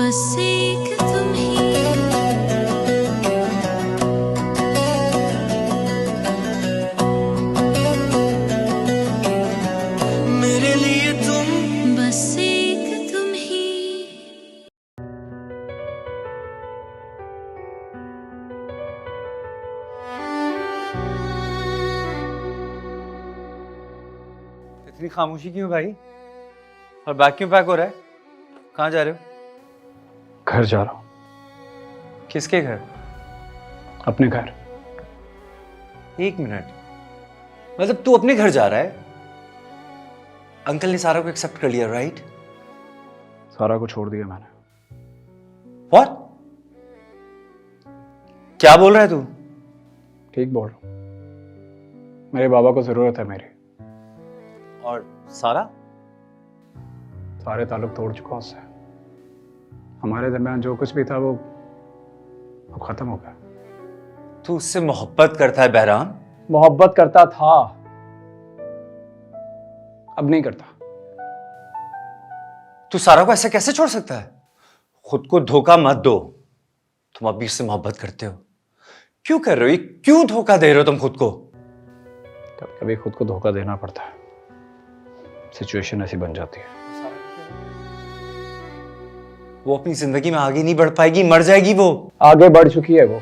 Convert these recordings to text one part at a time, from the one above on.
बस एक तुम ही। मेरे लिए तुम बस एक तुम ही। इतनी खामोशी क्यों भाई? और बैग क्यों पैक हो रहा है? कहाँ जा रहे हो? घर जा रहा हूँ। किसके घर? अपने घर। एक मिनट, मतलब तू अपने घर जा रहा है? अंकल ने सारा को एक्सेप्ट कर लिया, राइट? सारा को छोड़ दिया मैंने। व्हाट? क्या बोल रहा है तू? ठीक बोल रहा हूँ। मेरे बाबा को जरूरत है मेरी। और सारा? सारे ताल्लुक तोड़ चुका उससे। हमारे दरमियान जो कुछ भी था वो खत्म हो गया। तू उससे मोहब्बत करता है बहराम? मोहब्बत करता था, अब नहीं करता। तू सारा को ऐसे कैसे छोड़ सकता है? खुद को धोखा मत दो। तुम अभी उससे मोहब्बत करते हो। क्यों कर रहे हो? क्यों धोखा दे रहे हो तुम खुद को? कभी कभी खुद को धोखा देना पड़ता है, सिचुएशन ऐसी बन जाती है। वो अपनी जिंदगी में आगे नहीं बढ़ पाएगी, मर जाएगी वो। आगे बढ़ चुकी है वो।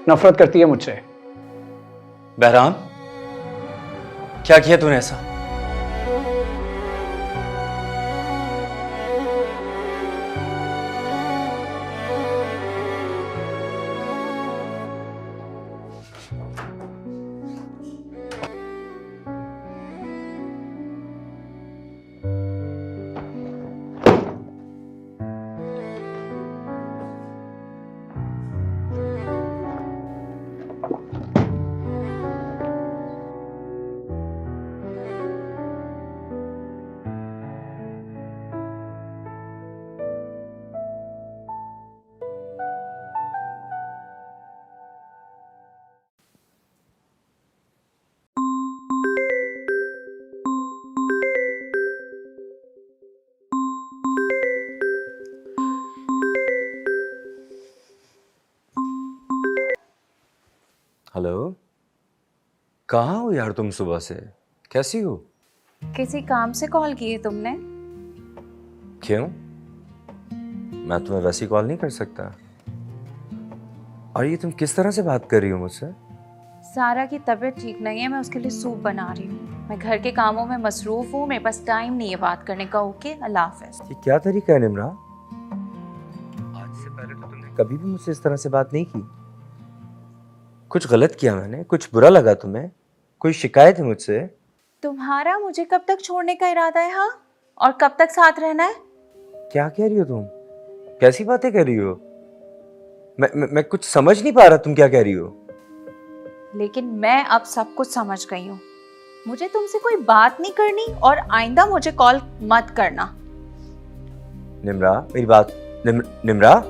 नफरत करती है मुझसे। बहराम, क्या किया तूने ऐसा? हेलो, कहाँ हो यार तुम सुबह से? कैसी हो? किसी काम से कॉल की तुमने? क्यों? मैं तुम्हें वैसी कॉल नहीं कर सकता। और ये तुम किस तरह से बात कर रही हो मुझसे? सारा की तबीयत ठीक नहीं है, मैं उसके लिए सूप बना रही हूँ। मैं घर के कामों में मसरूफ हूँ, मेरे पास टाइम नहीं है बात करने का। ओके, अल्लाह हाफ़िज़। ये क्या तरीका है निम्रा? आज से पहले तो तुमने कभी भी मुझसे इस तरह से बात नहीं की। कुछ गलत किया मैंने? कुछ बुरा लगा तुम्हें? कोई शिकायत है मुझसे? तुम्हारा मुझे कब तक छोड़ने का इरादा है? हाँ, और कब तक साथ रहना है? क्या कह रही हो तुम? कैसी बातें कर रही हो? मैं कुछ समझ नहीं पा रहा तुम क्या कह रही हो। लेकिन मैं अब सब कुछ समझ गई हूँ। मुझे तुमसे कोई बात नहीं करनी और आइंदा मुझे कॉल मत करना। निम्रा, मेरी बात। निम्रा,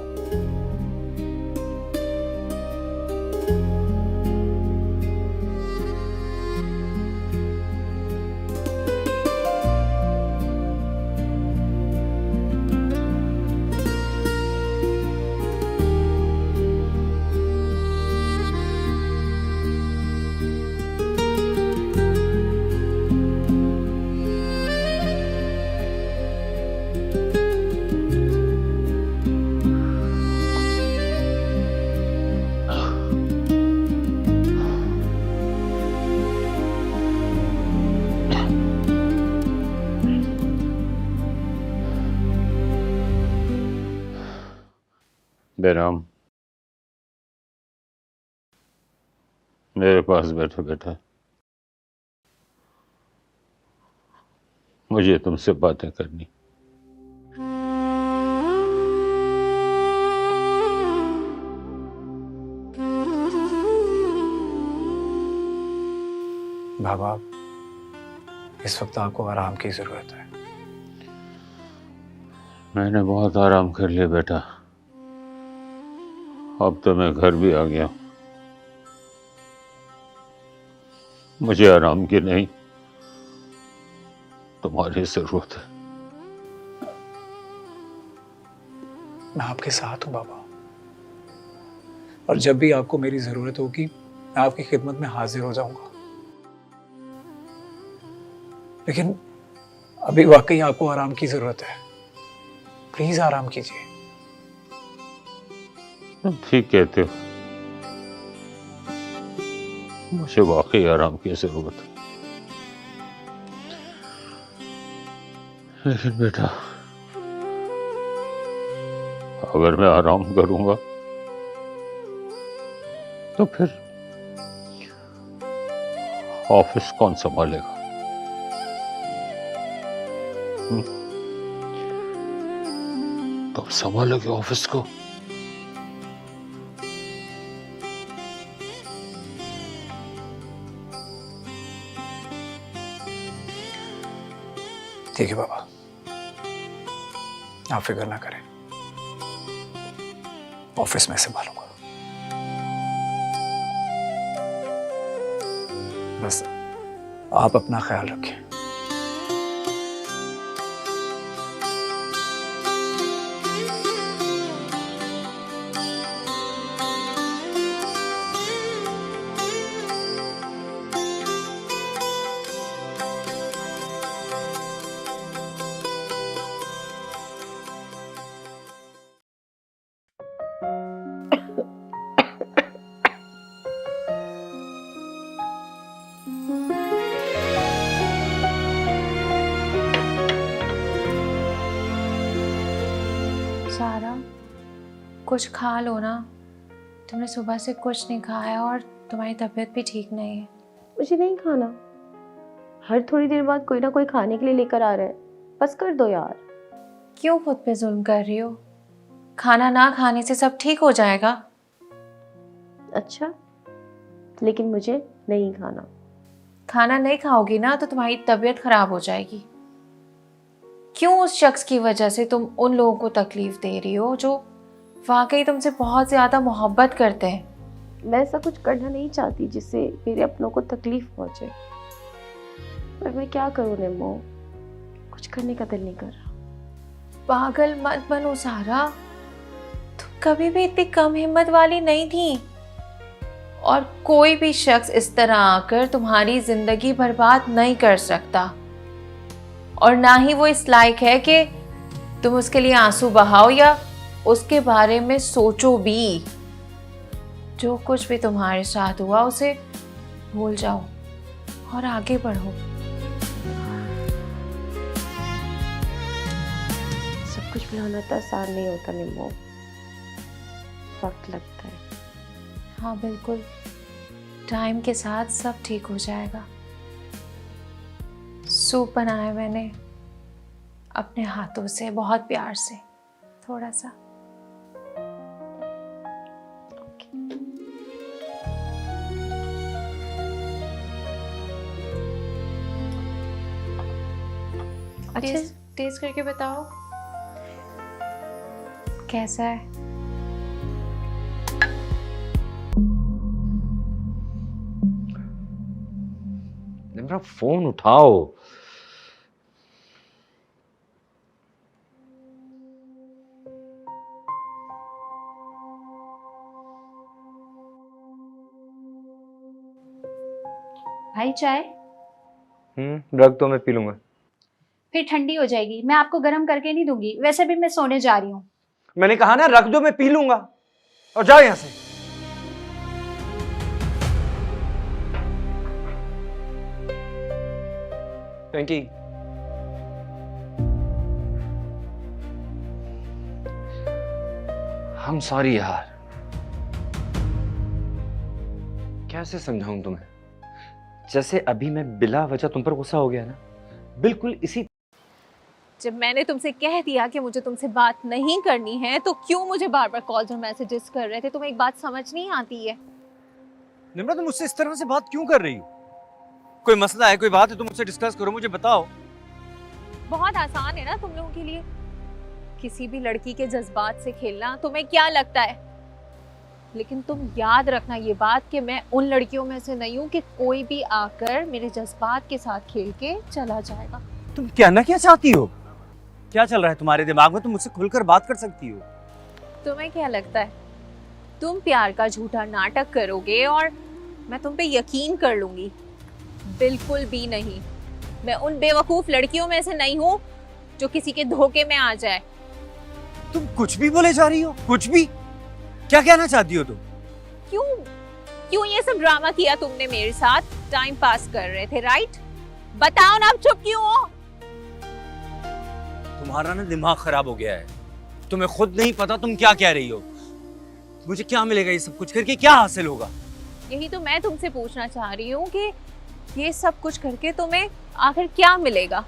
बेराम, मेरे पास बैठो बेटा। मुझे तुमसे बातें करनी। बाबा, इस वक्त आपको आराम की जरूरत है। मैंने बहुत आराम कर लिया बेटा। अब तो मैं घर भी आ गया। मुझे आराम की नहीं, तुम्हारी जरूरत है। मैं आपके साथ हूं बाबा, और जब भी आपको मेरी जरूरत होगी मैं आपकी खिदमत में हाजिर हो जाऊंगा। लेकिन अभी वाकई आपको आराम की जरूरत है, प्लीज आराम कीजिए। तुम ठीक कहते हो, मुझे वाकई आराम की जरूरत है। लेकिन बेटा, अगर मैं आराम करूंगा तो फिर ऑफिस कौन संभालेगा? तुम संभालोगे ऑफिस को? ठीक है बाबा, आप फिक्र ना करें, ऑफिस में संभालूंगा। बस आप अपना ख्याल रखें। सारा, कुछ खा लो ना। तुमने सुबह से कुछ नहीं खाया और तुम्हारी तबीयत भी ठीक नहीं है। मुझे नहीं खाना। हर थोड़ी देर बाद कोई ना कोई खाने के लिए लेकर आ रहा है। बस कर दो यार। क्यों खुद पे जुल्म कर रही हो? खाना ना खाने से सब ठीक हो जाएगा। अच्छा, लेकिन मुझे नहीं खाना। खाना नहीं खाओगी ना तो तुम्हारी तबीयत खराब हो जाएगी। क्यों उस शख्स की वजह से तुम उन लोगों को तकलीफ दे रही हो जो वाकई तुमसे बहुत ज़्यादा मोहब्बत करते हैं? मैं ऐसा कुछ करना नहीं चाहती जिससे मेरे अपनों को तकलीफ पहुंचे, पर मैं क्या करूं निम्मो, कुछ करने का दिल नहीं कर रहा। पागल मत बनो सारा, तुम कभी भी इतनी कम हिम्मत वाली नहीं थी। और कोई भी शख्स इस तरह आकर तुम्हारी जिंदगी बर्बाद नहीं कर सकता, और ना ही वो इस लायक है कि तुम उसके लिए आंसू बहाओ या उसके बारे में सोचो भी। जो कुछ भी तुम्हारे साथ हुआ उसे भूल जाओ और आगे बढ़ो। सब कुछ भुलाना इतना आसान नहीं होता निम्मो, वक्त लगता है। हाँ बिल्कुल, टाइम के साथ सब ठीक हो जाएगा। सूप बनाया मैंने अपने हाथों से, बहुत प्यार से, थोड़ा सा। अच्छा, टेस्ट करके बताओ कैसा है। मेरा फोन उठाओ। भाई चाय? रख दो, मैं पी लूंगा। फिर ठंडी हो जाएगी, मैं आपको गर्म करके नहीं दूंगी। वैसे भी मैं सोने जा रही हूँ। मैंने कहा ना रख दो, मैं पी लूंगा। और जाओ यहां से। पिंकी, हम सॉरी यार। कैसे समझाऊं तुम्हें? जैसे अभी मैं बिला वजह तुम पर गुस्सा हो गया ना, बिल्कुल इसी। जब मैंने तुमसे कह दिया कि मुझे तुमसे बात नहीं करनी है तो क्यों मुझे बार बार कॉल्स और मैसेजेस कर रहे थे? तुम्हें एक बात समझ नहीं आती है? निम्रा, तुम मुझसे इस तरह से बात क्यों कर रही हो? कोई मसला है, कोई बात है तो मुझसे डिस्कस करो, मुझे बताओ। बहुत आसान है ना तुम लोगों के लिए किसी भी लड़की के जज्बात से खेलना। तुम्हें क्या लगता है? लेकिन तुम याद रखना ये बात कि मैं उन लड़कियों में से नहीं हूँ कि कोई भी आकर मेरे जज्बात के साथ खेल के चला जाएगा। तुम क्या ना क्या चाहती हो? क्या चल रहा है तुम्हारे दिमाग में? तुम मुझसे खुलकर बात कर सकती हो। तुम्हें क्या लगता है तुम प्यार का झूठा नाटक करोगे और मैं तुम पे यकीन कर लूंगी? बिल्कुल भी नहीं। मैं उन बेवकूफ लड़कियों में से नहीं हूँ जो किसी के धोखे में आ जाए। तुम कुछ भी बोले जा रही हो, कुछ भी। क्या कहना चाहती हो तुम? क्यों क्यों ये सब ड्रामा किया तुमने मेरे साथ? टाइम पास कर रहे थे, राइट? बताओ ना, अब चुप क्यों हो? तुम्हारा ना दिमाग खराब हो गया है। तुम्हें खुद नहीं पता तुम क्या कह रही हो। मुझे क्या मिलेगा ये सब कुछ करके? क्या हासिल होगा? यही तो मैं तुमसे पूछना चाह रही हूँ कि ये सब कुछ करके तुम्हें आखिर क्या मिलेगा?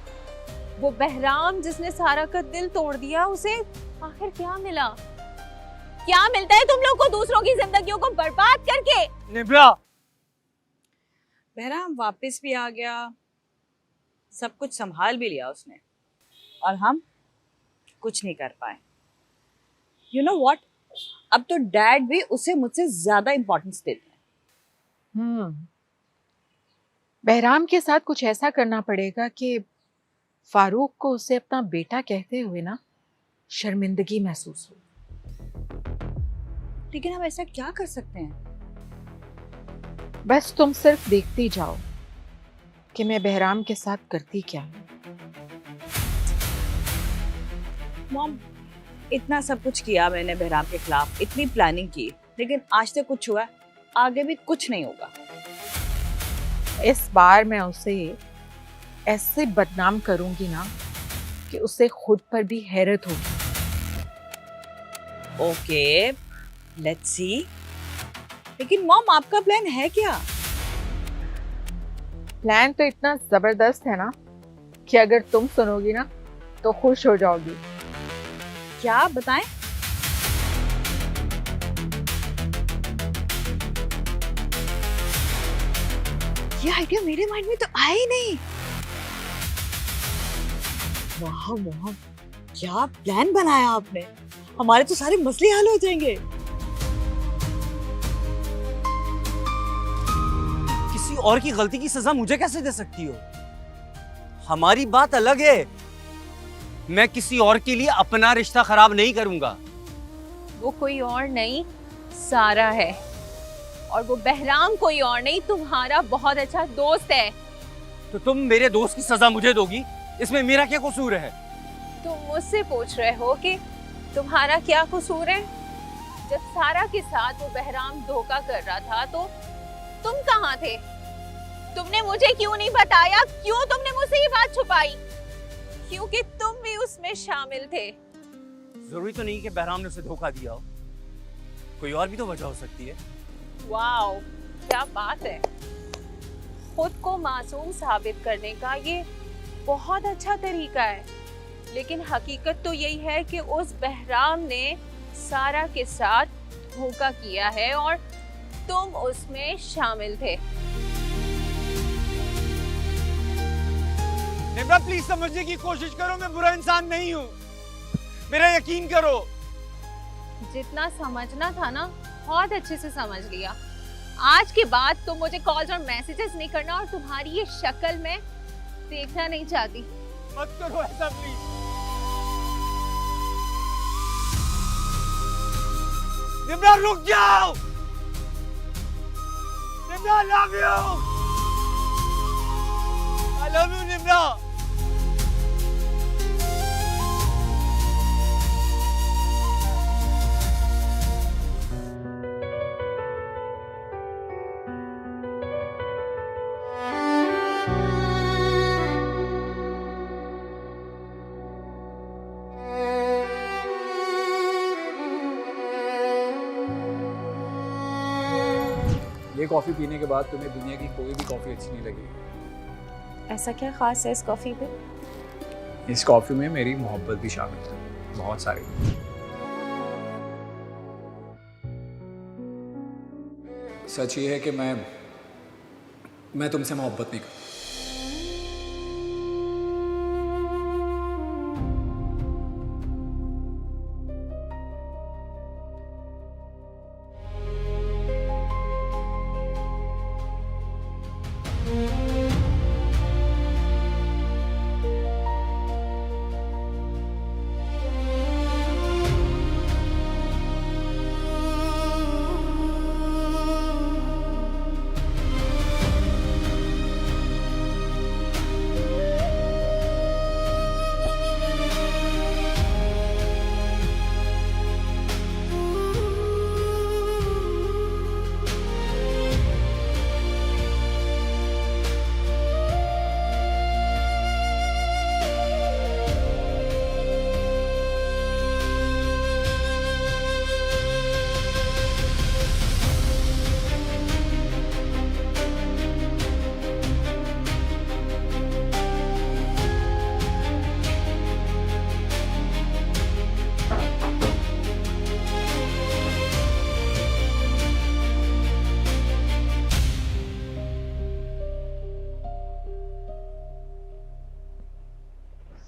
वो बहराम जिसने सारा का दिल तोड़ दिया, उसे आखिर क्या मिला? क्या मिलता है तुम लोग को दूसरों की जिंदगियों को बर्बाद करके? निब्रा, बहराम वापस भी आ गया, सब कुछ संभाल भी लिया उसने, और हम कुछ नहीं कर पाए। यू नो व्हाट, अब तो डैड भी उसे मुझसे ज्यादा इंपॉर्टेंस देते हैं। बहराम के साथ कुछ ऐसा करना पड़ेगा कि फारूक को उसे अपना बेटा कहते हुए ना शर्मिंदगी महसूस हो। लेकिन हम ऐसा क्या कर सकते हैं? बस तुम सिर्फ देखती जाओ कि मैं बहराम के साथ करती क्या हूं। मॉम, इतना सब कुछ किया मैंने बहराम के खिलाफ, इतनी प्लानिंग की, लेकिन आज तक कुछ हुआ, आगे भी कुछ नहीं होगा। इस बार मैं उसे ऐसे बदनाम करूंगी ना कि उसे खुद पर भी हैरत होगी। Okay, let's see. लेकिन मॉम, आपका प्लान है क्या? प्लान तो इतना जबरदस्त है ना कि अगर तुम सुनोगी ना तो खुश हो जाओगी। क्या बताएं? ये आइडिया मेरे माइंड में तो आया ही नहीं। वाह वाह, क्या प्लान बनाया आपने! हमारे तो सारे मसले हल हो जाएंगे। किसी और की गलती की सजा मुझे कैसे दे सकती हो? हमारी बात अलग है। मैं किसी और के लिए अपना रिश्ता खराब नहीं करूंगा। वो कोई और नहीं, सारा है। और वो बहराम कोई और नहीं, तुम्हारा बहुत अच्छा दोस्त है। तो तुम मेरे दोस्त की सजा मुझे दोगी? इसमें मेरा क्या कसूर है? तुम मुझसे पूछ रहे हो कि तुम्हारा क्या कसूर है? जब सारा के साथ वो बहराम धोखा कर रहा था तो तुम कहाँ थे? तुमने मुझे क्यों नहीं बताया? क्यों तुमने मुझसे ये बात छुपाई? क्योंकि तुम भी उसमें शामिल थे। जरूरी तो नहीं कि बहराम ने उसे धोखा दिया हो, कोई और भी तो वजह हो सकती है। वाओ, क्या बात है! खुद को मासूम साबित करने का ये बहुत अच्छा तरीका है, लेकिन हकीकत तो यही है कि उस बहराम ने सारा के साथ धोखा किया है और तुम उसमें शामिल थे। निब्रा, प्लीज समझने की कोशिश करो, मैं बुरा इंसान नहीं हूँ, मेरा यकीन करो। जितना समझना था ना, बहुत अच्छे से समझ लिया। आज के बाद तुम मुझे कॉल्स और मैसेजेस नहीं करना, और तुम्हारी ये शक्ल मैं देखना नहीं चाहती। मत करो ऐसा प्लीज। निब्रा, रुक जाओ। Nibra, I love you. I love you, Nibra. ये कॉफ़ी पीने के बाद तुम्हें दुनिया की कोई भी कॉफ़ी अच्छी नहीं लगेगी। ऐसा क्या खास है इस कॉफी पे? इस कॉफ़ी में मेरी मोहब्बत भी शामिल है, बहुत सारी। सच ये है कि मैं तुमसे मोहब्बत नहीं करता।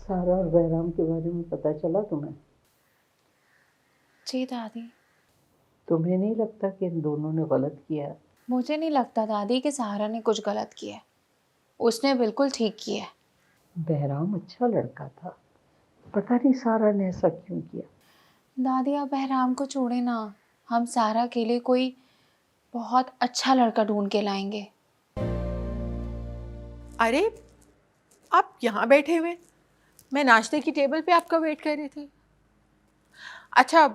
सारा और बहराम के बारे में पता चला तुम्हें? जी दादी। तुम्हें नहीं लगता कि इन दोनों ने गलत किया? मुझे नहीं लगता दादी कि सहारा ने कुछ गलत किया है। उसने बिल्कुल ठीक किया है। बहराम अच्छा लड़का था, पता नहीं सारा ने ऐसा क्यों किया। दादी आप बहराम को छोड़े ना, हम सारा के लिए कोई बहुत अच्छा लड़का ढूंढ के लाएंगे। अरे आप यहाँ बैठे हुए, मैं नाश्ते की टेबल पे आपका वेट कर रही थी। अच्छा,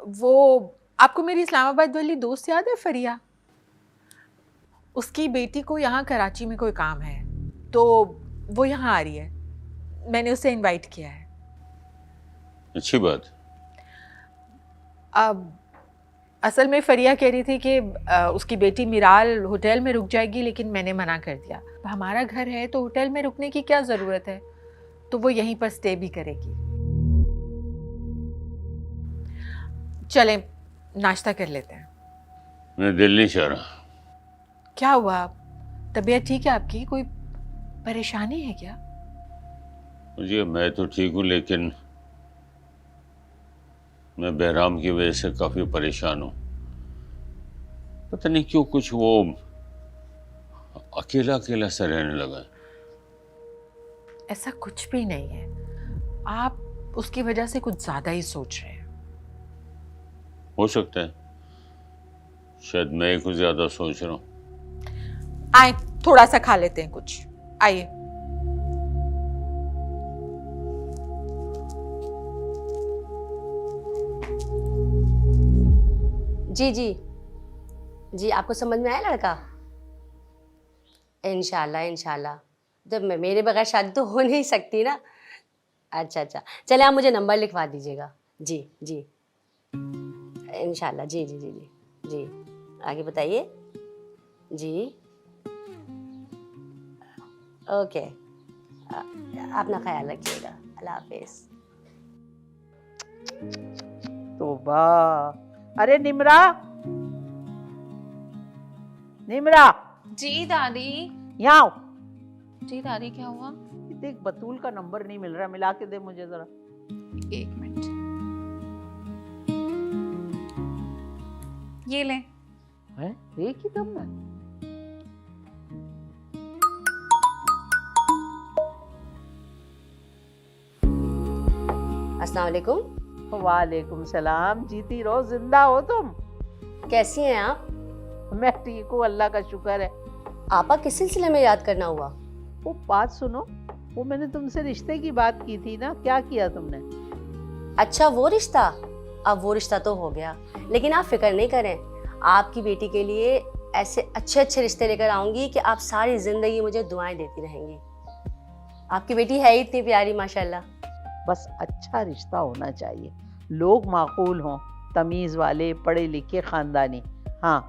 वो आपको मेरी इस्लामाबाद वाली दोस्त याद है, फरिया? उसकी बेटी को यहाँ कराची में कोई काम है, तो वो यहाँ आ रही है। मैंने उसे इनवाइट किया है। अच्छी बात। अब असल में फरिया कह रही थी कि उसकी बेटी मिराल होटल में रुक जाएगी, लेकिन मैंने मना कर दिया। हमारा घर है तो होटल में रुकने की क्या ज़रूरत है, तो वो यहीं पर स्टे भी करेगी। चलें नाश्ता कर लेते हैं। मैं दिल नहीं चाह रहा। क्या हुआ, तबीयत ठीक है आपकी? कोई परेशानी है क्या? मुझे, मैं तो ठीक हूँ, लेकिन मैं बहराम की वजह से काफ़ी परेशान हूँ। पता नहीं क्यों कुछ वो अकेला अकेला सा रहने लगा है। ऐसा कुछ भी नहीं है, आप उसकी वजह से कुछ ज़्यादा ही सोच रहे हैं। हो सकता है, शायद मैं ही कुछ ज़्यादा सोच रहा हूँ। आए थोड़ा सा खा लेते हैं कुछ, आइए। जी जी जी, आपको समझ में आया लड़का? इंशाल्लाह इंशाल्लाह। जब मेरे बगैर शादी तो हो नहीं सकती ना। अच्छा अच्छा, चले आप मुझे नंबर लिखवा दीजिएगा। जी जी इंशाल्लाह। जी जी जी जी जी, आगे बताइए। जी ओके, अपना ख्याल रखिएगा। अल्लाह हाफिज़। तौबा। अरे निमरा, निमरा जी दादी। यहाँ आओ। जी दादी क्या हुआ? देख बतूल का नंबर नहीं मिल रहा, मिला के दे मुझे जरा। 1 मिनट, ये ले। हैं? एक ही दम में? अस्सलाम वालेकुम। वालेकुम सलाम। जीती रहो, जिंदा हो तुम। कैसी हैं आप? मैं ठीक हूँ, अल्लाह का शुक्र है। आपा किस सिलसिले में याद करना हुआ? वो बात सुनो, वो मैंने तुमसे रिश्ते की बात की थी ना, क्या किया तुमने? अच्छा वो रिश्ता, अब वो रिश्ता तो हो गया, लेकिन आप फिक्र नहीं करें, आपकी बेटी के लिए ऐसे अच्छे अच्छे रिश्ते लेकर आऊंगी कि आप सारी जिंदगी मुझे दुआएं देती रहेंगी। आपकी बेटी है ही इतनी प्यारी माशाल्लाह। बस अच्छा रिश्ता होना चाहिए, लोग माकूल हों, तमीज़ वाले, पढ़े लिखे, ख़ानदानी। हाँ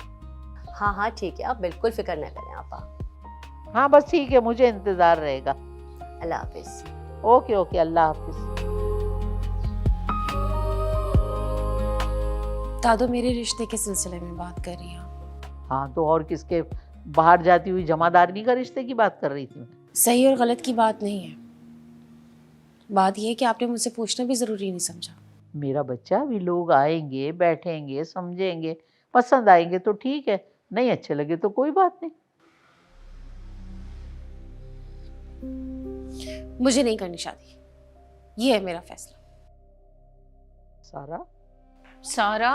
हाँ हाँ ठीक है, आप बिल्कुल फिक्र न करें आपा। हाँ बस ठीक है, मुझे इंतज़ार रहेगा। अल्लाह हाफिज़। ओके ओके, अल्लाह हाफिज़। दादू मेरे रिश्ते के सिलसिले में बात कर रही हैं? हाँ तो और किसके, बाहर जाती हुई जमादारनी का रिश्ते की बात कर रही थी। सही और गलत की बात नहीं है, बात यह है कि आपने मुझसे पूछना भी ज़रूरी नहीं समझा। मेरा बच्चा, भी लोग आएंगे, बैठेंगे, समझेंगे, पसंद आएंगे तो ठीक है, नहीं अच्छे लगे तो कोई बात नहीं। मुझे नहीं करनी शादी, ये है मेरा फैसला। सारा, सारा,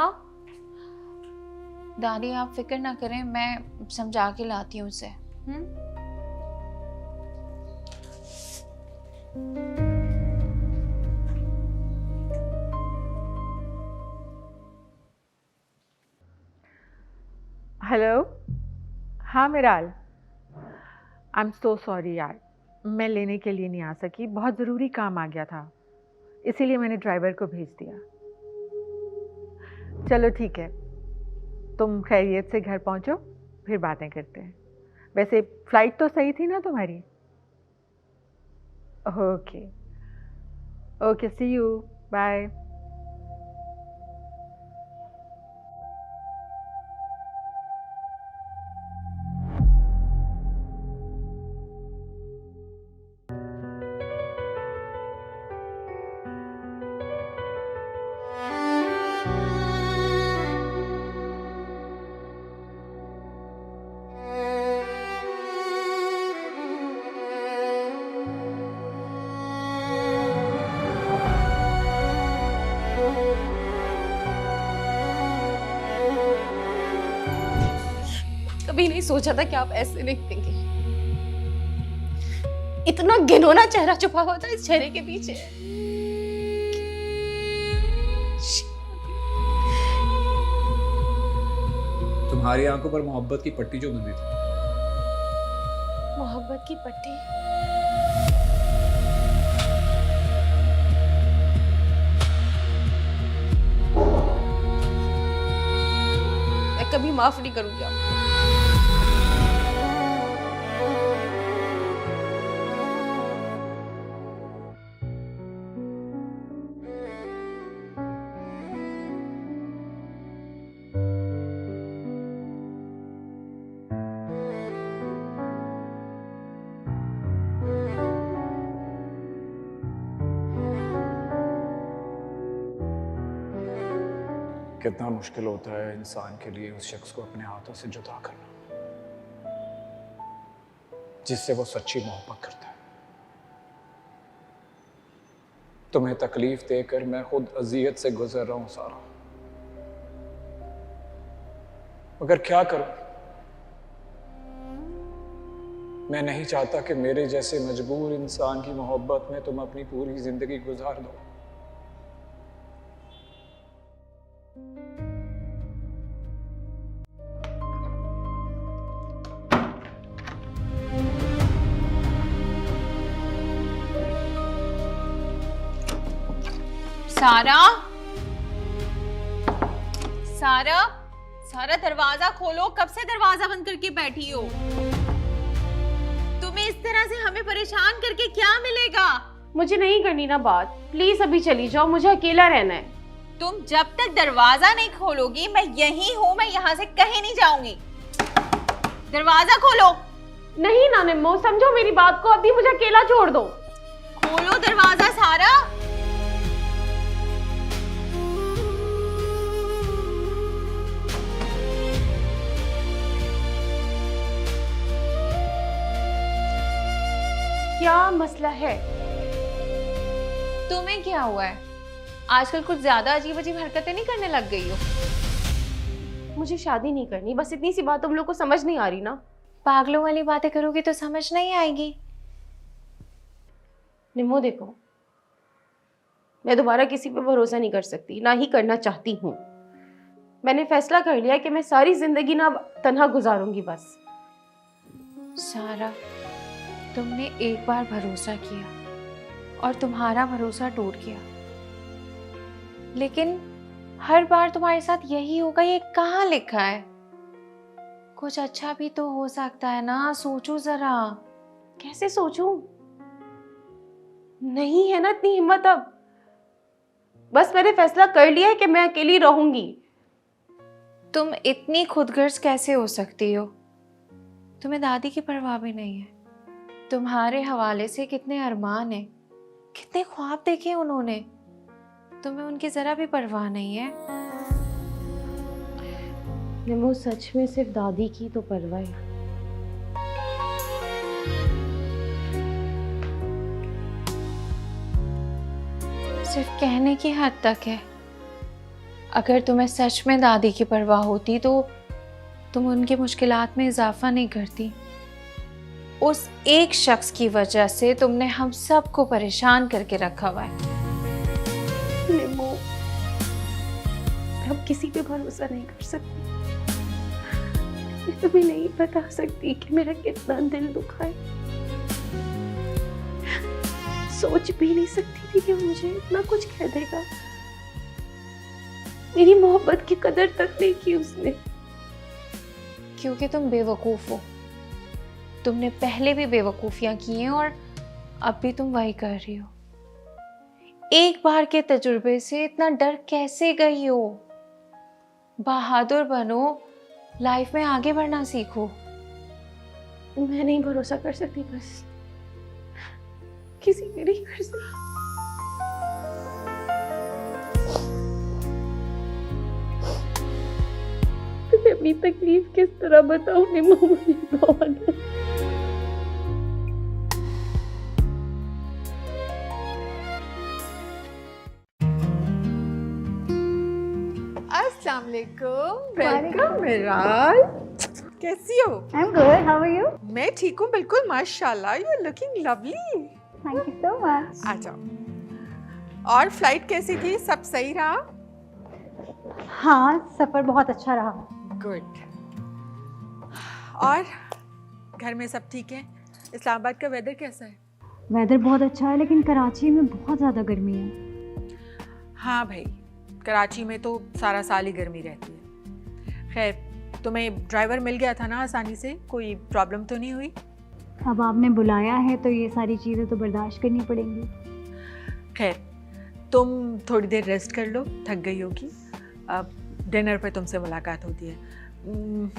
दादी आप फिक्र ना करें, मैं समझा के लाती हूँ उसे। हेलो। हाँ मिराल, आई एम सो सॉरी यार, मैं लेने के लिए नहीं आ सकी, बहुत ज़रूरी काम आ गया था, इसीलिए मैंने ड्राइवर को भेज दिया। चलो ठीक है, तुम खैरियत से घर पहुंचो, फिर बातें करते हैं। वैसे फ़्लाइट तो सही थी ना तुम्हारी? Okay okay, see you, bye. नहीं सोचा था कि आप ऐसे लिखेंगे। इतना घिनौना चेहरा छुपा हुआ था इस चेहरे के पीछे। तुम्हारी आंखों पर मोहब्बत की पट्टी जो बंधी थी। मोहब्बत की पट्टी? मैं कभी माफ नहीं करूंगी आपको। कितना मुश्किल होता है इंसान के लिए उस शख्स को अपने हाथों से जुदा करना जिससे वो सच्ची मोहब्बत करता है। तुम्हें तकलीफ देकर मैं खुद अजियत से गुजर रहा हूं सारा, मगर क्या करूं? मैं नहीं चाहता कि मेरे जैसे मजबूर इंसान की मोहब्बत में तुम अपनी पूरी जिंदगी गुजार दो। सारा, सारा, सारा दरवाजा खोलो। कब से दरवाजा बंद करके बैठी हो? तुम्हें इस तरह से हमें परेशान करके क्या मिलेगा? मुझे नहीं करनी ना बात, प्लीज अभी चली जाओ, मुझे अकेला रहना है। तुम जब तक दरवाजा नहीं खोलोगी मैं यही हूँ, मैं यहाँ से कहीं नहीं जाऊंगी। दरवाजा खोलो। नहीं ना निम्मो, समझो मेरी बात को, अभी मुझे अकेला छोड़ दो। खोलो दरवाजा सारा। क्या मसला है? तुम्हें क्या हुआ है? आजकल कुछ ज्यादा अजीब अजीब हरकतें नहीं करने लग गई हो? मुझे शादी नहीं करनी, बस इतनी सी बात तुम लोग को समझ नहीं आ रही ना। पागलों वाली बातें करोगी तो समझ नहीं आएगी। निम्मो देखो, मैं दोबारा किसी पे भरोसा नहीं कर सकती, ना ही करना चाहती हूँ। मैंने फैसला कर लिया कि मैं सारी जिंदगी ना तन्हा गुजारूंगी बस। सारा, तुमने एक बार भरोसा किया और तुम्हारा भरोसा टूट गया, लेकिन हर बार तुम्हारे साथ यही होगा ये कहाँ लिखा है? कुछ अच्छा भी तो हो सकता है ना, सोचो जरा। कैसे सोचूं? नहीं है ना इतनी हिम्मत अब। बस मैंने फैसला कर लिया है कि मैं अकेली रहूंगी। तुम इतनी खुदगर्ज कैसे हो सकती हो? तुम्हें दादी की परवाह भी नहीं है। तुम्हारे हवाले से कितने अरमान हैं, कितने ख्वाब देखे उन्होंने, तुम्हें उनकी जरा भी परवाह नहीं है। निम्मो सच में सिर्फ दादी की तो परवाह है। सिर्फ कहने की हद तक है। अगर तुम्हें सच में दादी की परवाह होती तो तुम उनकी मुश्किलात में इजाफा नहीं करती। उस एक शख्स की वजह से तुमने हम सबको परेशान करके रखा हुआ है। निम्मो, अब किसी पे भरोसा नहीं कर सकती। मैं तुम्हें नहीं बता सकती कि मेरा कितना दिल दुखा है। सोच भी नहीं सकती थी कि मुझे इतना कुछ कह देगा। मेरी मोहब्बत की कदर तक नहीं की उसने। क्योंकि तुम बेवकूफ हो। तुमने पहले भी बेवकूफियां की हैं और अब भी तुम वही कर रही हो। एक बार के तजुर्बे से इतना डर कैसे गई हो? बहादुर बनो, लाइफ में आगे बढ़ना सीखो। मैं नहीं भरोसा कर सकती, बस किसी पे नहीं कर सकती। तुम्हें अपनी तकलीफ किस तरह बताऊं निम्मो, मुझे बहुत अस्सलाम वालेकुम, वेलकम मिराल। कैसी हो? I am good, how are you? मैं ठीक हूँ बिल्कुल, माशाल्लाह, you are looking lovely. Thank you so much. आ जाओ। और फ्लाइट कैसी थी? सब सही रहा? हाँ, सफ़र बहुत अच्छा रहा। गुड। और घर में सब ठीक है? इस्लामाबाद का वेदर कैसा है? वेदर बहुत अच्छा है, लेकिन कराची में बहुत ज़्यादा गर्मी है। हाँ भाई, कराची में तो सारा साल ही गर्मी रहती है। खैर, तुम्हें ड्राइवर मिल गया था ना आसानी से? कोई प्रॉब्लम तो नहीं हुई? अब आपने बुलाया है तो ये सारी चीज़ें तो बर्दाश्त करनी पड़ेंगी। खैर, तुम थोड़ी देर रेस्ट कर लो, थक गई होगी। अब डिनर पे तुमसे मुलाकात होती है।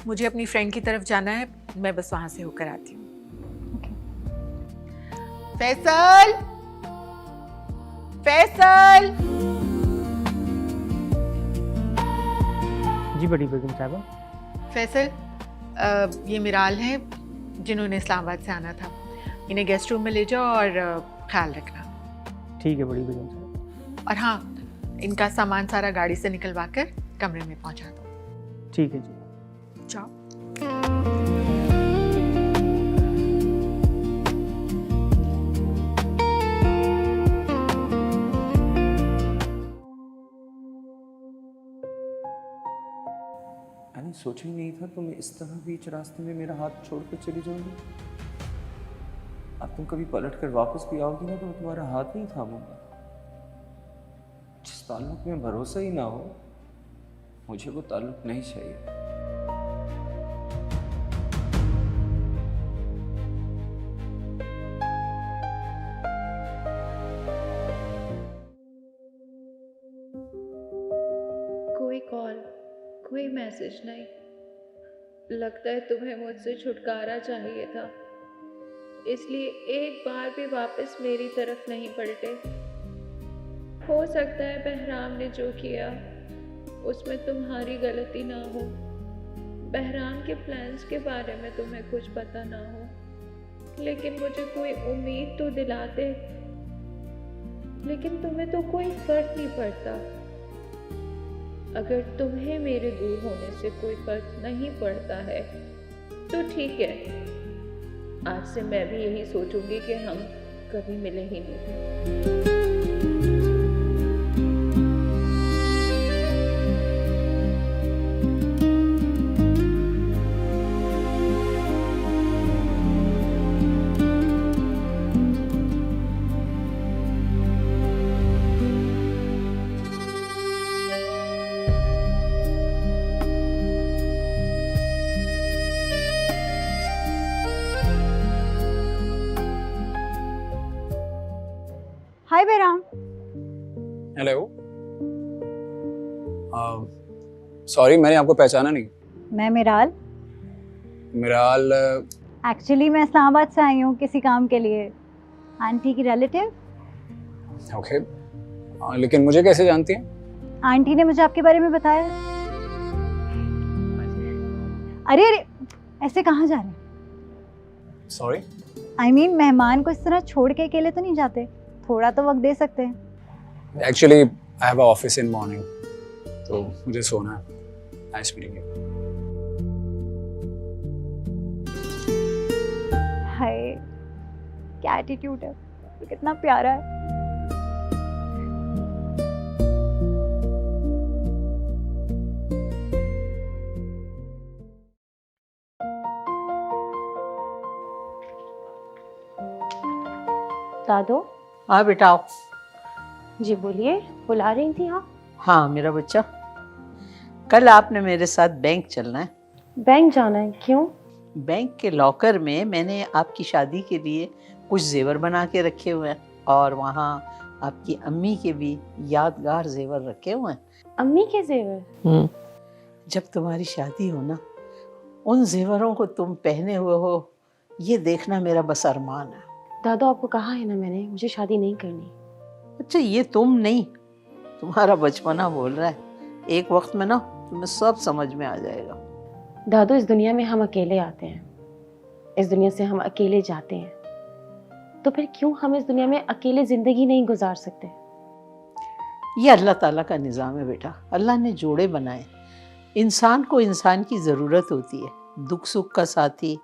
मुझे अपनी फ्रेंड की तरफ जाना है, मैं बस वहाँ से होकर आती हूँ। फैसल, फैसल। जी बड़ी बेगम साहबा। फैसल, ये मिराल हैं जिन्होंने इस्लामाबाद से आना था। इन्हें गेस्ट रूम में ले जाओ और ख्याल रखना। ठीक है बड़ी बेगम साहबा। और हाँ, इनका सामान सारा गाड़ी से निकलवा कर कमरे में पहुंचा दो। ठीक है जी। जाओ। मैंने सोचा ही नहीं था तुम इस तरह बीच रास्ते में मेरा हाथ छोड़कर चली जाओगी। अब तुम कभी पलट कर वापस भी आओगी ना तो मैं तुम्हारा हाथ नहीं थामूंगा। जिस ताल्लुक में भरोसा ही ना हो, मुझे वो ताल्लुक नहीं चाहिए। कोई कॉल, कोई मैसेज नहीं। लगता है तुम्हें मुझसे छुटकारा चाहिए था, इसलिए एक बार भी वापस मेरी तरफ नहीं पलटे। हो सकता है बहराम ने जो किया उसमें तुम्हारी गलती ना हो। बहराम के प्लान्स के बारे में तुम्हें कुछ पता ना हो, लेकिन मुझे कोई उम्मीद तो दिलाते। लेकिन तुम्हें तो कोई फर्क नहीं पड़ता। अगर तुम्हें मेरे दूर होने से कोई फर्क नहीं पड़ता है तो ठीक है, आज से मैं भी यही सोचूंगी कि हम कभी मिले ही नहीं। हाय बहराम। हेलो। सॉरी, मैंने आपको पहचाना नहीं। मैं मिराल। मिराल? एक्चुअली मैं इस्लामाबाद से आई हूँ किसी काम के लिए। आंटी की रिलेटिव। ओके, लेकिन मुझे कैसे जानती हैं? आंटी ने मुझे आपके बारे में बताया। अरे अरे, ऐसे कहाँ जा रहे हैं? सॉरी। आई मीन, मेहमान को इस तरह छोड़ के अकेले तो नहीं जाते, थोड़ा तो वक्त दे सकते हैं। Actually I have a office in morning, तो मुझे सोना है। Nice meeting you. हाय, क्या एटीट्यूड है, कितना प्यारा है। दादो। हाँ बेटा आओ। जी बोलिए, बुला रही थी आप? हाँ मेरा बच्चा, कल आपने मेरे साथ बैंक चलना है। बैंक जाना है? क्यों? बैंक के लॉकर में मैंने आपकी शादी के लिए कुछ जेवर बना के रखे हुए हैं और वहाँ आपकी अम्मी के भी यादगार जेवर रखे हुए हैं। अम्मी के जेवर? जब तुम्हारी शादी हो ना, उन जेवरों को तुम पहने हुए हो, ये देखना मेरा बस अरमान है। दादो, आपको कहा है ना मैंने, मुझे शादी नहीं करनी। अच्छा, ये तुम नहीं, तुम्हारा बचपना बोल रहा है। एक वक्त में ना तुम्हें सब समझ में आ जाएगा। दादो, इस दुनिया में हम अकेले आते हैं, इस दुनिया से हम अकेले जाते हैं, तो फिर क्यों हम इस दुनिया में अकेले जिंदगी नहीं गुजार सकते? ये अल्लाह ताला का निज़ाम है बेटा। अल्लाह ने जोड़े बनाए, इंसान को इंसान की ज़रूरत होती है। दुख सुख का साथी,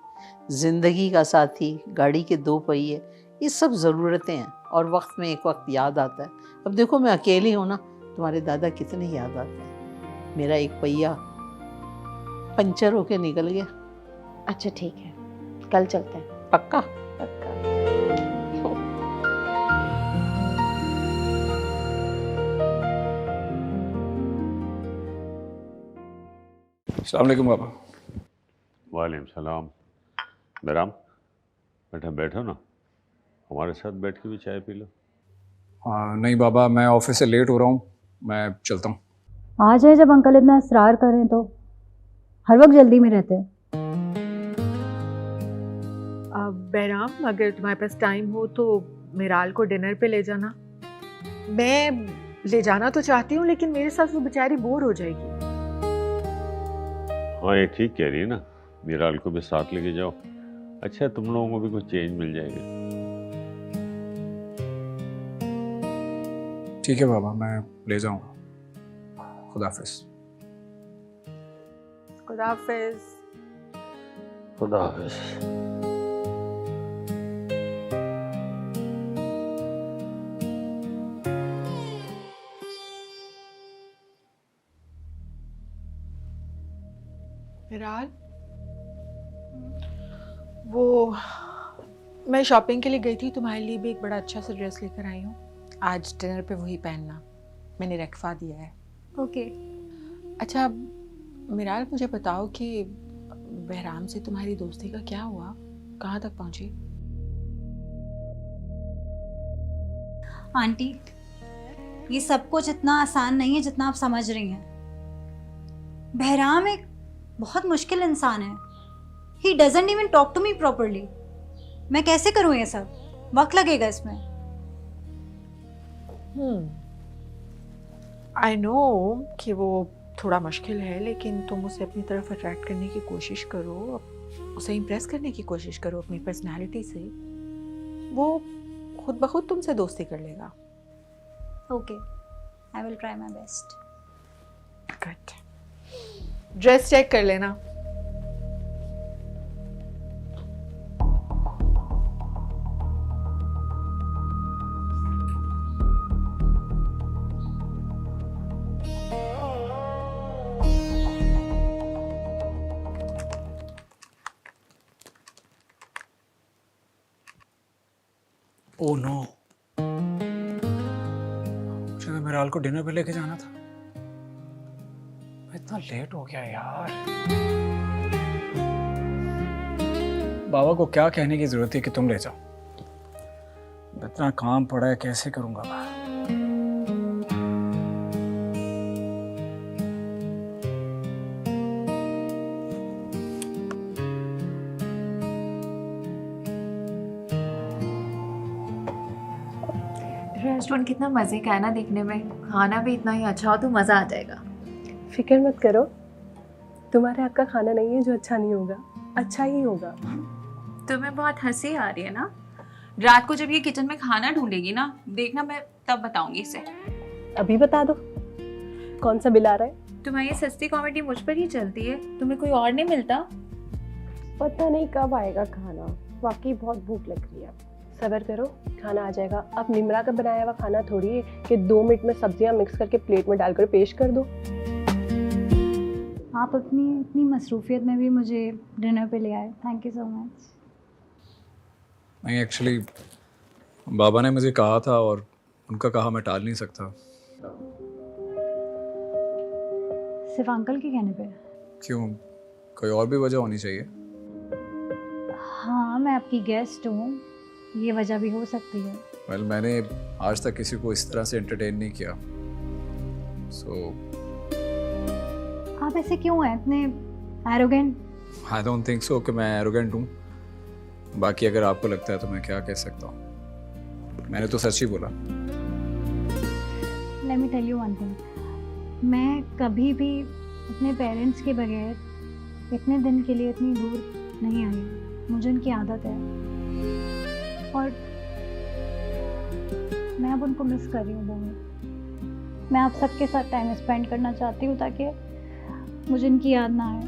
ज़िंदगी का साथी, गाड़ी के 2 पहिए, ये सब ज़रूरतें हैं और वक्त में एक वक्त याद आता है। अब देखो मैं अकेली हूँ ना, तुम्हारे दादा कितने याद आते हैं। मेरा एक पहिया पंचर होके निकल गया। अच्छा ठीक है, कल चलते हैं। पक्का? पक्का। अस्सलाम वालेकुम बाबा। वालेकुम सलाम। बहराम बेटा बैठो ना, हमारे साथ बैठ के भी चाय पी लो। नहीं बाबा, मैं ऑफिस से लेट हो रहा हूँ, मैं चलता हूँ। आ जाए, जब अंकल इतना इसरार करें तो। हर वक्त जल्दी में रहते हैं। बहराम, अगर तुम्हारे पास टाइम हो तो मिराल को डिनर पे ले जाना। मैं ले जाना तो चाहती हूँ, लेकिन मेरे साथ वो बेचारी बोर हो जाएगी। हाँ ये ठीक कह रही है ना, मिराल को भी साथ लेके जाओ। अच्छा तुम लोगों को भी कुछ चेंज मिल जाएगा। ठीक है बाबा, मैं ले जाऊँगा। खुदा हाफिज। खुदा हाफिज। खुदा हाफिज। मिराल, वो मैं शॉपिंग के लिए गई थी, तुम्हारे लिए भी एक बड़ा अच्छा सा ड्रेस लेकर आई हूँ। आज डिनर पे वही पहनना, मैंने रखवा दिया है। ओके। अच्छा मिराल, मुझे बताओ कि बहराम से तुम्हारी दोस्ती का क्या हुआ, कहाँ तक पहुँची? आंटी, ये सब कुछ इतना आसान नहीं है जितना आप समझ रही हैं। बहराम एक बहुत मुश्किल इंसान है। He doesn't even talk to me properly. मैं कैसे करूँ ये सब? वक्त लगेगा इसमें। आई नो कि वो थोड़ा मुश्किल है, लेकिन तुम उसे अपनी तरफ अट्रैक्ट करने की कोशिश करो, उसे इम्प्रेस करने की कोशिश करो अपनी पर्सनालिटी से। वो खुद ब खुद तुमसे दोस्ती कर लेगा। Okay, I will try my best. Good. Dress check कर लेना। ओह नो, मुझे तो मिराल को डिनर पे लेके जाना था। इतना लेट हो गया यार। बाबा को क्या कहने की जरूरत है कि तुम ले जाओ। इतना काम पड़ा है, कैसे करूंगा मैं? रेस्टोरेंट कितना मज़े का है ना देखने में, खाना भी इतना ही अच्छा हो तो मज़ा आ जाएगा। फिक्र मत करो, तुम्हारे हाथ का खाना नहीं है जो अच्छा नहीं होगा, अच्छा ही होगा। तुम्हें बहुत हंसी आ रही है ना? रात को जब ये किचन में खाना ढूंढेगी ना, देखना मैं तब बताऊंगी इसे। अभी बता दो, कौन सा बिल आ रहा है? तुम्हारी सस्ती कॉमेडी मुझ पर ही चलती है, तुम्हें कोई और नहीं मिलता? पता नहीं कब आएगा खाना, वाकई बहुत भूख लग रही है। सब्र करो, खाना आ जाएगा। अब निमरा का बनाया हुआ खाना थोड़ी है कि 2 मिनट में सब्जियां मिक्स करके प्लेट में डालकर पेश कर दो। आप अपनी इतनी मसरूफियत में भी मुझे डिनर पे ले आए, थैंक यू सो मच। नहीं, एक्चुअली बाबा ने मुझे कहा था और उनका कहा मैं टाल नहीं सकता। सिर्फ अंकल के कहने पे? क्यों, कोई और भी वजह होनी चाहिए? हाँ, मैं आपकी गेस्ट हूँ, ये वजह भी हो सकती है। वेल, मैंने आज तक किसी को इस तरह से एंटरटेन नहीं किया, सो आप ऐसे क्यों हैं, इतने arrogant? I don't think so कि मैं एरोगेंट हूँ। बाकी अगर आपको लगता है तो मैं क्या कह सकता हूँ, मैंने तो सच ही बोला। Let me tell you one thing, मैं कभी भी अपने पेरेंट्स के बगैर इतने दिन के लिए इतनी दूर नहीं आई। मुझे उनकी आदत है और मैं अब उनको मिस कर रही हूँ बहुत। मैं आप सबके साथ टाइम स्पेंड करना चाहती हूँ ताकि मुझे इनकी याद ना आए।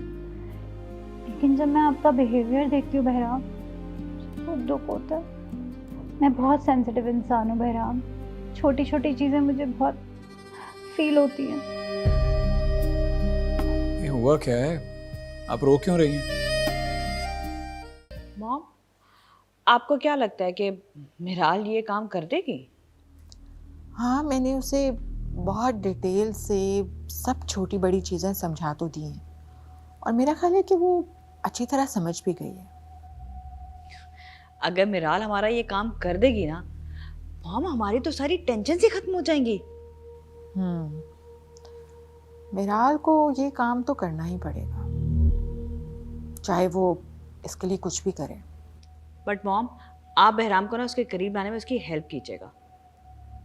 लेकिन जब मैं आपका बिहेवियर देखती हूँ बहराम, बहुत दुख होता है। मैं बहुत सेंसिटिव इंसान हूँ बहराम, छोटी छोटी चीज़ें मुझे बहुत फील होती हैं। ये हुआ क्या है, आप रो क्यों रही हैं? मॉम, आपको क्या लगता है कि मिराल ये काम कर देगी? हाँ, मैंने उसे बहुत डिटेल से सब छोटी बड़ी चीज़ें समझा तो दी हैं और मेरा ख्याल है कि वो अच्छी तरह समझ भी गई है। अगर मिराल हमारा ये काम कर देगी ना मॉम, हमारी तो सारी टेंशन ही खत्म हो जाएंगी। मिराल को ये काम तो करना ही पड़ेगा, चाहे वो इसके लिए कुछ भी करे। बट मॉम, आप बहराम को ना उसके करीब लाने में उसकी हेल्प कीजिएगा।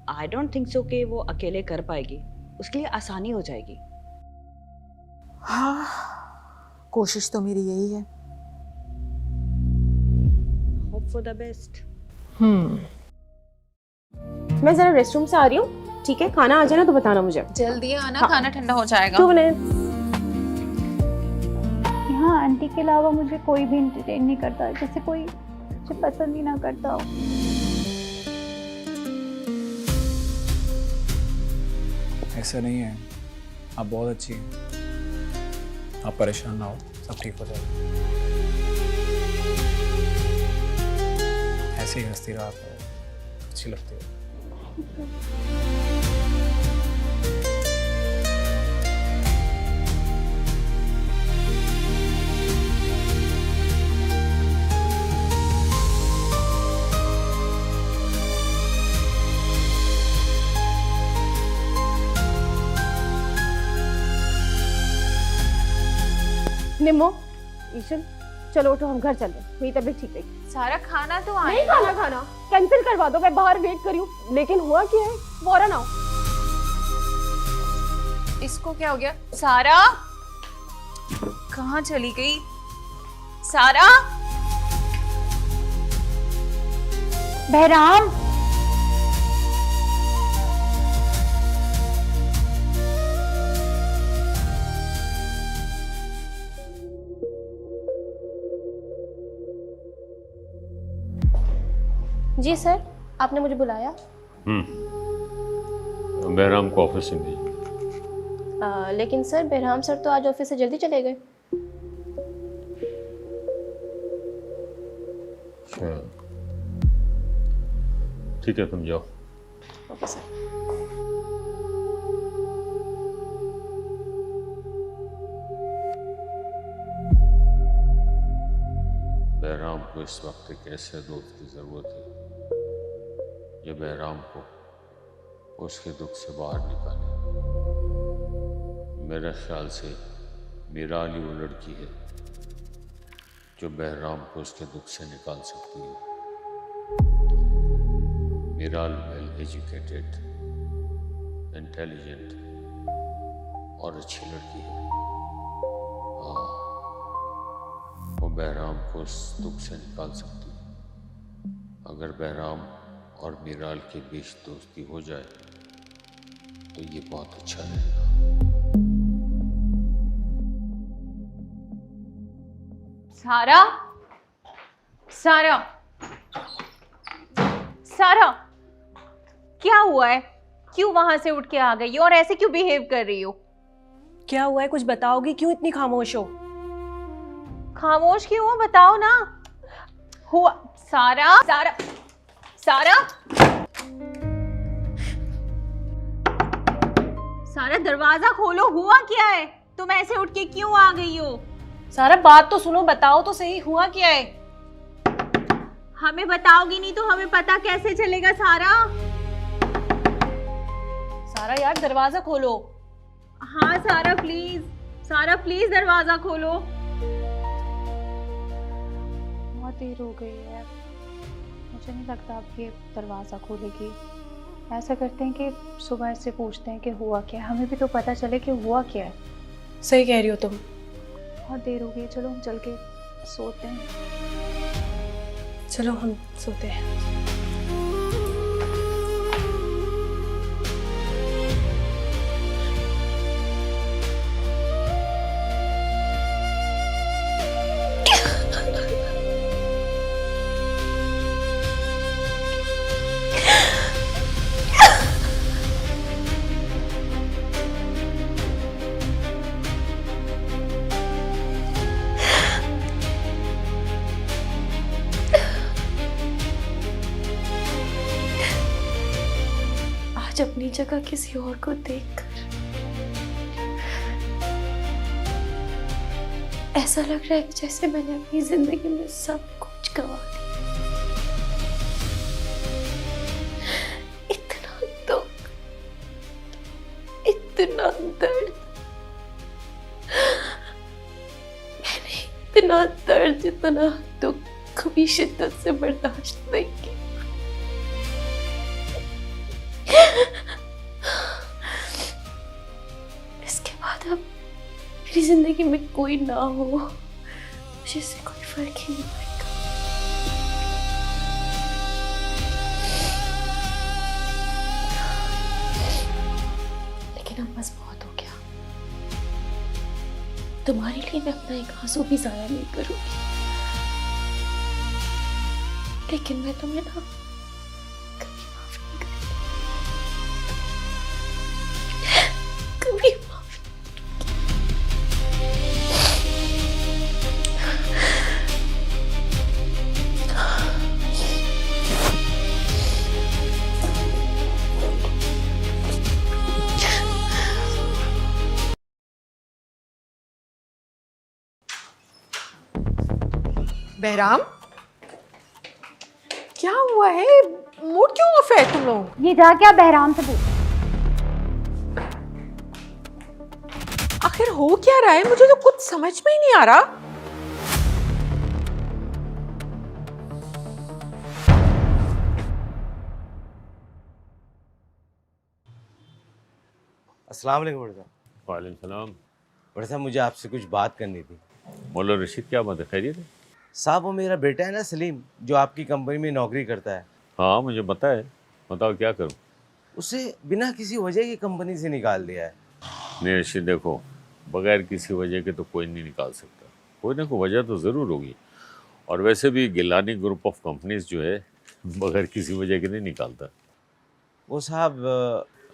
आई डोंट थिंक सो कि वो अकेले कर पाएगी, उसके लिए आसानी हो जाएगी। हाँ, कोशिश तो मेरी यही है। Hope for the best. मैं जरा रेस्टरूम से आ रही हूँ, ठीक है? खाना आ जाए ना तो बताना मुझे। जल्दी आना, हाँ। खाना ठंडा हो जाएगा। 2 मिनट। यहाँ आंटी के अलावा मुझे कोई भी इंटरटेन नहीं करता, जैसे कोई मुझे पसंद ही ना करता हो। ऐसा नहीं है, आप बहुत अच्छी हैं, आप परेशान ना हो, सब ठीक हो जाएगा। ऐसे ही हंसती रहा करो, अच्छी लगती है। निम्मो, ईशन, चलो उठो, हम घर चल रहे हैं। मेरी तबीयत ठीक नहीं। सारा खाना तो नहीं आएगा। खाना कैंसिल करवा दो, मैं बाहर वेट कर रही हूँ। लेकिन हुआ क्या है, फौरन आओ। इसको क्या हो गया? सारा कहाँ चली गई? सारा, बहराम, जी सर, आपने मुझे बुलाया? बहराम को ऑफिस से भेजिए। लेकिन सर, बहराम सर तो आज ऑफिस से जल्दी चले गए। अच्छा, ठीक है, तुम जाओ। Okay sir. बहराम को इस वक्त एक ऐसे दोस्त की ज़रूरत है जो बहराम को उसके दुख से बाहर निकाले। मेरे ख्याल से मिराल ही वो लड़की है जो बहराम को उसके दुख से निकाल सकती है। मिराल वेल एजुकेटेड, इंटेलिजेंट और अच्छी लड़की है। हाँ, वो बहराम को उस दुख से निकाल सकती है। अगर बहराम और मिराल के बीच दोस्ती हो जाए तो ये बहुत अच्छा रहेगा। सारा, सारा, सारा, क्या हुआ है? क्यों वहां से उठ के आ गई और ऐसे क्यों बिहेव कर रही हो? क्या हुआ है, कुछ बताओगी? क्यों इतनी खामोश हो? खामोश क्यों हो, बताओ ना। हुआ सारा, सारा, सारा, सारा दरवाजा खोलो, हुआ क्या है? तुम ऐसे उठ के क्यों आ गई हो? सारा बात तो सुनो, बताओ तो सही, हुआ क्या है? हमें बताओगी नहीं तो हमें पता कैसे चलेगा? सारा, सारा यार दरवाजा खोलो। हाँ सारा प्लीज, सारा प्लीज दरवाजा खोलो। बहुत देर हो गई है, मुझे नहीं लगता अब ये दरवाज़ा खोलेगी। ऐसा करते हैं कि सुबह से पूछते हैं कि हुआ क्या है, हमें भी तो पता चले कि हुआ क्या है। सही कह रही हो तुम। बहुत देर हो गई, चलो हम चल के सोते हैं। चलो हम सोते हैं। आज अपनी जगह किसी और को देखकर ऐसा लग रहा है जैसे मैंने अपनी जिंदगी में सब कुछ गवा दिया। इतना दुख, इतना दर्द, मैंने इतना दर्द, इतना दुख कभी शिद्दत से बर्दाश्त नहीं किया। इसके बाद अब मेरी जिंदगी में कोई ना हो, मुझे इससे कोई फर्क ही नहीं पड़ेगा। लेकिन अब बस बहुत हो गया। तुम्हारे लिए मैं अपना एक आंसू भी जाया नहीं करूंगी, लेकिन मैं तुम्हें ना कभी माफ नहीं करूंगी, कभी माफ बहराम, क्या हुआ है? मूड क्यों ऑफ है तुम लोग? ये जाके आप बहराम से पूछो। आखिर हो क्या रहा है? मुझे तो कुछ समझ में ही नहीं आ रहा। अस्सलाम वालेकुम बड़े साहब। वालेकुम सलाम। बड़े साहब, मुझे आपसे कुछ बात करनी थी। मौला रशीद, क्या बात है? खैरियत है? साहब, वो मेरा बेटा है ना सलीम, जो आपकी कंपनी में नौकरी करता है। हाँ, मुझे पता है। बताओ क्या करूँ? उसे बिना किसी वजह की कंपनी से निकाल दिया है। नहीं रशीद, देखो, बगैर किसी वजह के तो कोई नहीं निकाल सकता। कोई ना कोई वजह तो ज़रूर होगी। और वैसे भी गिलानी ग्रुप ऑफ कंपनीज जो है बगैर किसी वजह के नहीं निकालता। वो साहब,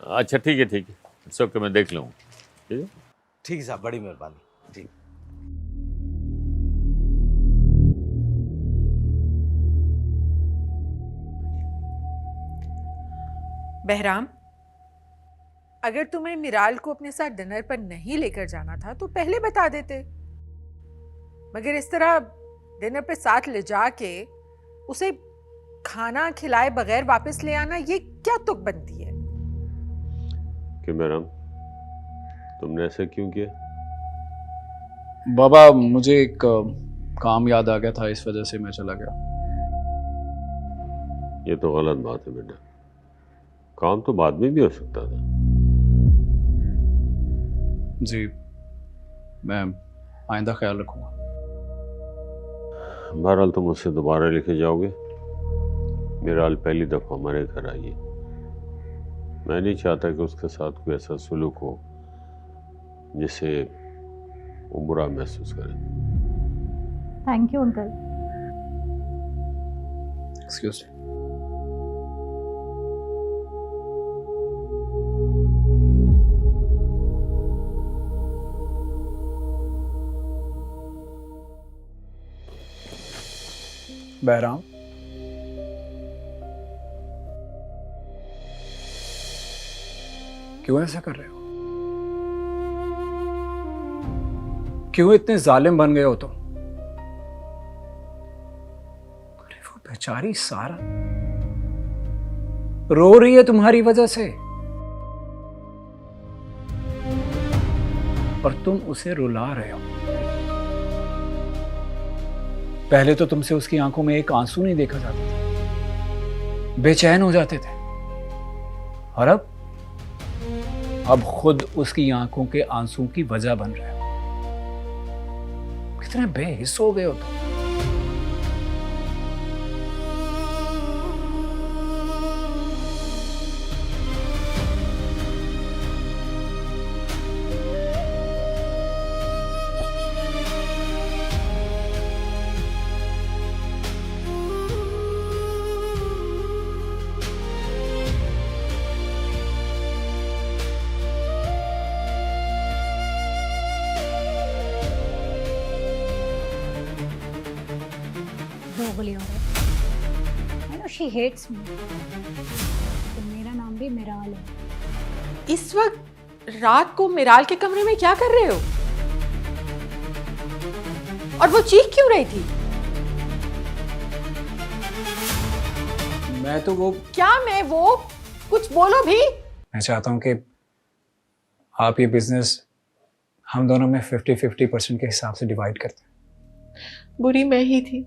अच्छा ठीक है, ठीक है, इट्स ओके, मैं देख लूँगा। ठीक है, ठीक है साहब, बड़ी मेहरबानी। ठीक। बहराम, अगर तुम्हें मिराल को अपने साथ डिनर पर नहीं लेकर जाना था तो पहले बता देते, मगर इस तरह डिनर पे साथ ले जाके उसे खाना खिलाए बगैर वापस ले आना, ये क्या तुक बनती है? क्यों बहराम, तुमने ऐसा क्यों किया? बाबा, मुझे एक काम याद आ गया था, इस वजह से मैं चला गया। ये तो गलत बात है बेटा। काम तो बाद में भी हो सकता था। जी, मैं आइंदा ख्याल रखूंगा। बहरहाल तुम उससे दोबारा लेके जाओगे। मिराल पहली दफ़ा हमारे घर आई है। मैं नहीं चाहता कि उसके साथ कोई ऐसा सुलूक हो जिससे वो बुरा महसूस करे। Thank you uncle. Excuse me. Bahram, क्यों ऐसा कर रहे हो? क्यों इतने जालिम बन गए हो तुम? अरे वो बेचारी सारा रो रही है तुम्हारी वजह से, और तुम उसे रुला रहे हो। पहले तो तुमसे उसकी आंखों में एक आंसू नहीं देखा जाता था, बेचैन हो जाते थे, और अब खुद उसकी आंखों के आंसू की वजह बन रहे हो। कितने बेहिस हो गए हो तुम। दोगली औरत। I know she hates me. तो मेरा नाम भी मिराल है। इस वक्त रात को मिराल के कमरे में क्या कर रहे हो? और वो चीख क्यों रही थी? मैं तो वो क्या मैं वो? कुछ बोलो भी। मैं चाहता हूँ कि आप ये बिजनेस हम दोनों में 50-50% के हिसाब से डिवाइड करते हैं। बुरी मैं ही थी,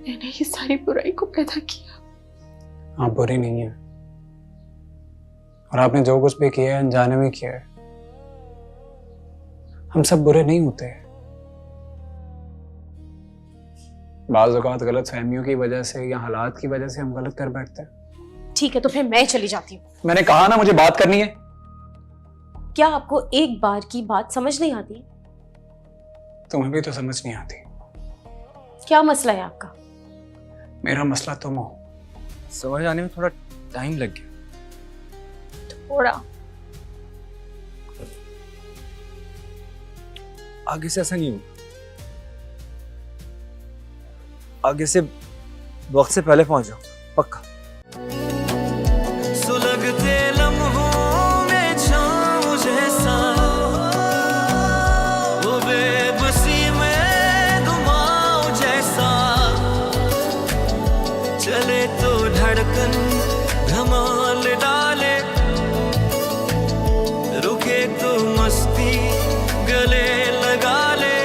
मैंने ये सारी बुराई को पैदा किया। आप बुरी नहीं है, और आपने जो कुछ भी किया है अनजाने में किया है। हम सब बुरे नहीं होते। बाज़ औक़ात गलत फहमियों की वजह से या हालात की वजह से हम गलत कर बैठते हैं। ठीक है, तो फिर मैं चली जाती हूँ। मैंने कहा ना मुझे बात करनी है। क्या आपको एक बार की बात समझ नहीं आती? तुम्हें भी तो समझ नहीं आती। क्या मसला है आपका? मेरा मसला तुम हो। समझ आने में थोड़ा टाइम लग गया। थोड़ा। आगे से ऐसा नहीं होगा। आगे से वक्त से पहले पहुंच जाओ, पक्का। सुलगते लम्हों में छाँव जैसा, वो बेबसी में घुमाओ जैसा, चले तो धड़कन धमाल डाले, रुके तो मस्ती गले लगा ले।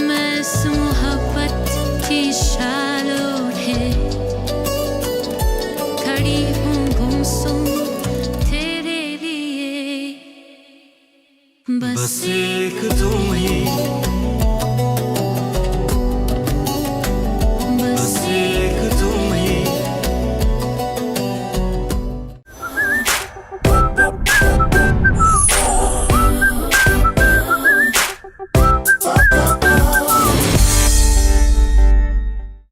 मैं इस मोहब्बत की शान